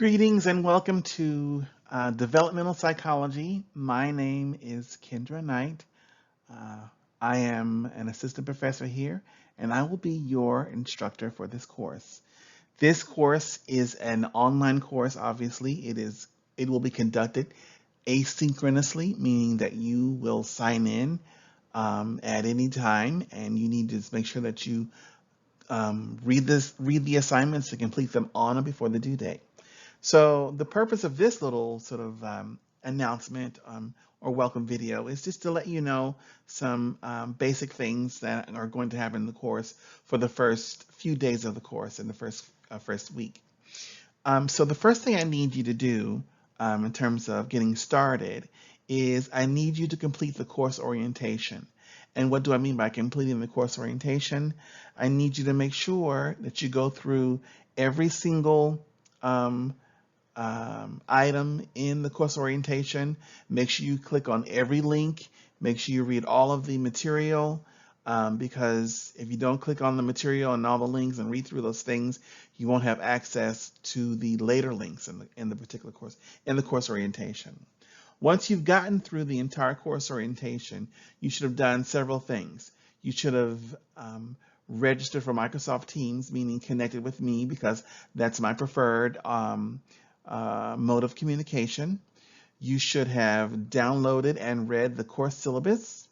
Greetings and welcome to Developmental Psychology. My name is Kendra Knight. Uh, I am an assistant professor here, and I will be your instructor for this course. This course is an online course, obviously. It will be conducted asynchronously, meaning that you will sign in at any time, and you need to make sure that you read the assignments to complete them on or before the due date. So the purpose of this little sort of announcement or welcome video is just to let you know some basic things that are going to happen in the course for the first few days of the course in the first week. So the first thing I need you to do in terms of getting started is I need you to complete the course orientation. And what do I mean by completing the course orientation? I need you to make sure that you go through every single item in the course orientation. Make sure you click on every link. Make sure you read all of the material because if you don't click on the material and all the links and read through those things, you won't have access to the later links in the particular course, in the course orientation. Once you've gotten through the entire course orientation, you should have done several things. You should have registered for Microsoft Teams, meaning connected with me because that's my preferred mode of communication. You should have downloaded and read the course syllabus.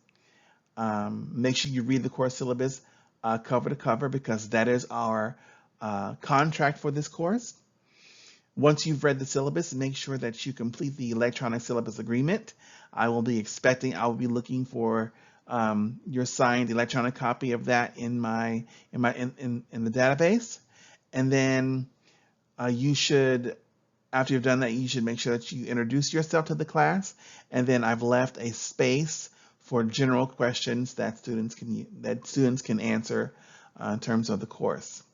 Make sure you read the course syllabus cover to cover because that is our contract for this course. Once you've read the syllabus, make sure that you complete the electronic syllabus agreement. I will be looking for your signed electronic copy of that in the database. And then you should, after you've done that, you should make sure that you introduce yourself to the class. And then I've left a space for general questions that students can answer in terms of the course.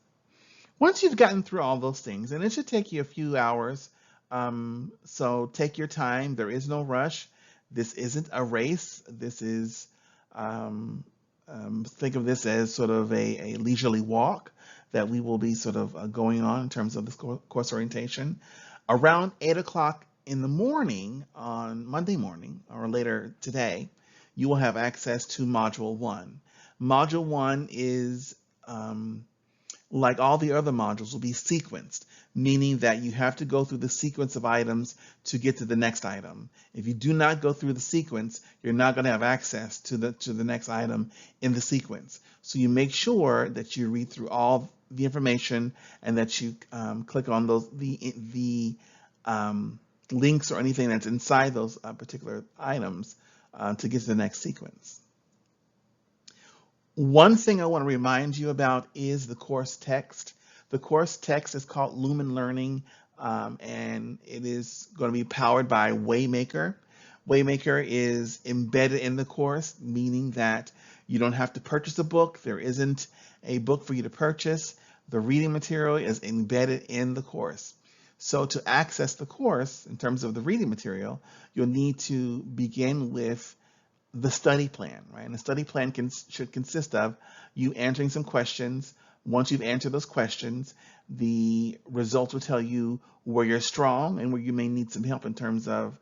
Once you've gotten through all those things, and it should take you a few hours, so take your time. There is no rush. This isn't a race. This is, think of this as sort of a leisurely walk that we will be sort of going on in terms of this course orientation. Around 8 o'clock in the morning on Monday morning or later today, you will have access to Module 1. Module 1 is like all the other modules, will be sequenced, meaning that you have to go through the sequence of items to get to the next item. If you do not go through the sequence, you're not going to have access to the next item in the sequence. So you make sure that you read through all the information and that you click on the links or anything that's inside those particular items to get to the next sequence. One thing I want to remind you about is the course text. The course text is called Lumen Learning, and it is going to be powered by Waymaker. Waymaker is embedded in the course, meaning that you don't have to purchase a book. There isn't a book for you to purchase. The reading material is embedded in the course. So to access the course, in terms of the reading material, you'll need to begin with the study plan, right? And the study plan should consist of you answering some questions. Once you've answered those questions, the results will tell you where you're strong and where you may need some help in terms of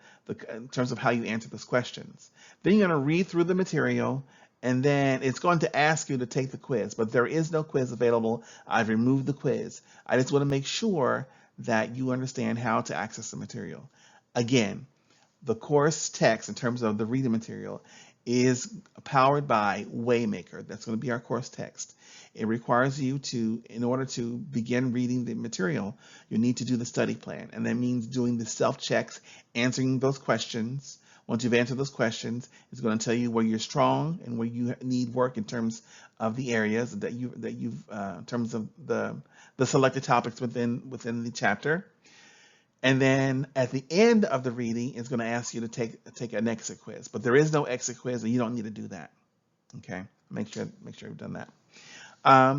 how you answer those questions. Then you're going to read through the material, and then it's going to ask you to take the quiz, but there is no quiz available. I've removed the quiz. I just want to make sure that you understand how to access the material. Again, the course text, in terms of the reading material, is powered by Waymaker. That's going to be our course text. It requires you to, in order to begin reading the material, you need to do the study plan. And that means doing the self-checks, answering those questions. Once you've answered those questions, it's going to tell you where you're strong and where you need work in terms of the areas that you've in terms of the selected topics within the chapter. And then at the end of the reading, it's going to ask you to take an exit quiz. But there is no exit quiz, and you don't need to do that. Okay, make sure you've done that.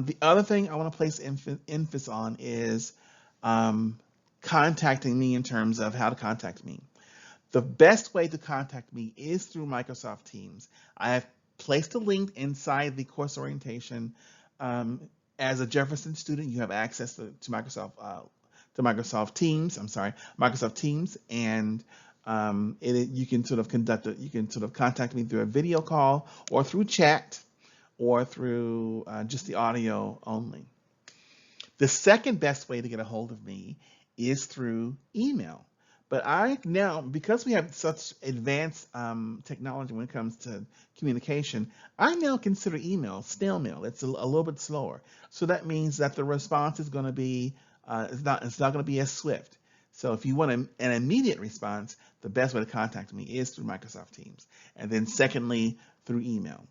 The other thing I want to place emphasis on is contacting me in terms of how to contact me. The best way to contact me is through Microsoft Teams. I have placed a link inside the course orientation. As a Jefferson student, you have access to Microsoft to Microsoft Teams. I'm sorry, Microsoft Teams, and you can sort of you can sort of contact me through a video call or through chat or through just the audio only. The second best way to get a hold of me is through email. But I now, because we have such advanced technology when it comes to communication, I now consider email snail mail. It's a little bit slower. So that means that the response is going to be, it's not going to be as swift. So if you want an immediate response, the best way to contact me is through Microsoft Teams. And then secondly, through email.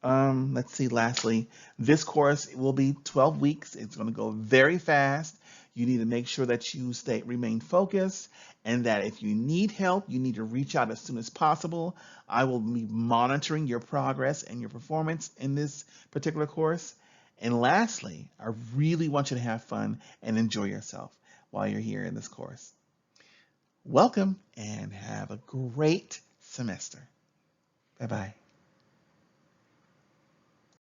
Let's see, lastly, this course will be 12 weeks. It's going to go very fast. You need to make sure that you remain focused, and that if you need help, you need to reach out as soon as possible. I will be monitoring your progress and your performance in this particular course. And lastly, I really want you to have fun and enjoy yourself while you're here in this course. Welcome and have a great semester. Bye-bye.